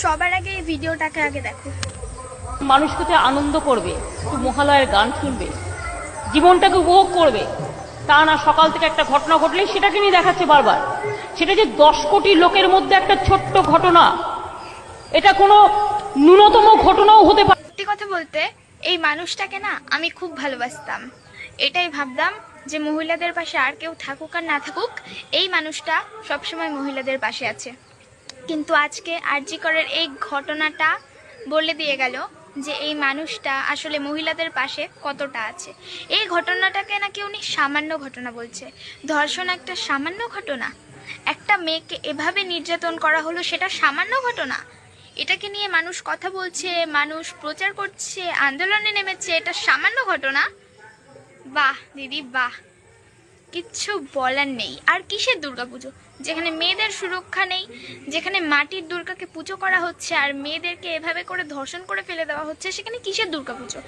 সবার আগে এই ভিডিওটাকে আগে দেখো। মানুষকে আনন্দ করবে, একটু মহালয়ের গান শুনবে, জীবনটাকে উপভোগ করবে, তা না সকাল থেকে একটা ঘটনা ঘটলেই সেটাকে নিয়ে দেখাচ্ছে বারবার। সেটা যে 10 কোটি লোকের মধ্যে একটা ছোট্ট ঘটনা, এটা কোনো ন্যূনতম ঘটনাও হতে পারে। সত্যি কথা বলতে এই মানুষটাকে না আমি খুব ভালোবাসতাম। এটাই ভাবতাম যে মহিলাদের পাশে আর কেউ থাকুক আর না থাকুক, এই মানুষটা সবসময় মহিলাদের পাশে আছে। কিন্তু আজকে আরজি করের এই ঘটনাটা বলে দিয়ে গেল যে এই মানুষটা আসলে মহিলাদের পাশে কতটা আছে। এই ঘটনাটাকে নাকি উনি সামান্য ঘটনা বলছে। ধর্ষণ একটা সামান্য ঘটনা? একটা মেয়েকে এভাবে নির্যাতন করা হলো, সেটা সামান্য ঘটনা? এটাকে নিয়ে মানুষ কথা বলছে, মানুষ প্রচার করছে, আন্দোলনে নেমেছে, এটা সামান্য ঘটনা? বাহ দিদি বাহ, কিচ্ছু বলার নেই। আর কিসের দুর্গাপুজো যেখানে মেয়েদের সুরক্ষা নেই, যেখানে মাটির দুর্গাকে পুজো করা হচ্ছে আর মেয়েদেরকে এভাবে করে ধর্ষণ করে ফেলে দেওয়া হচ্ছে, সেখানে কিসের দুর্গাপুজো?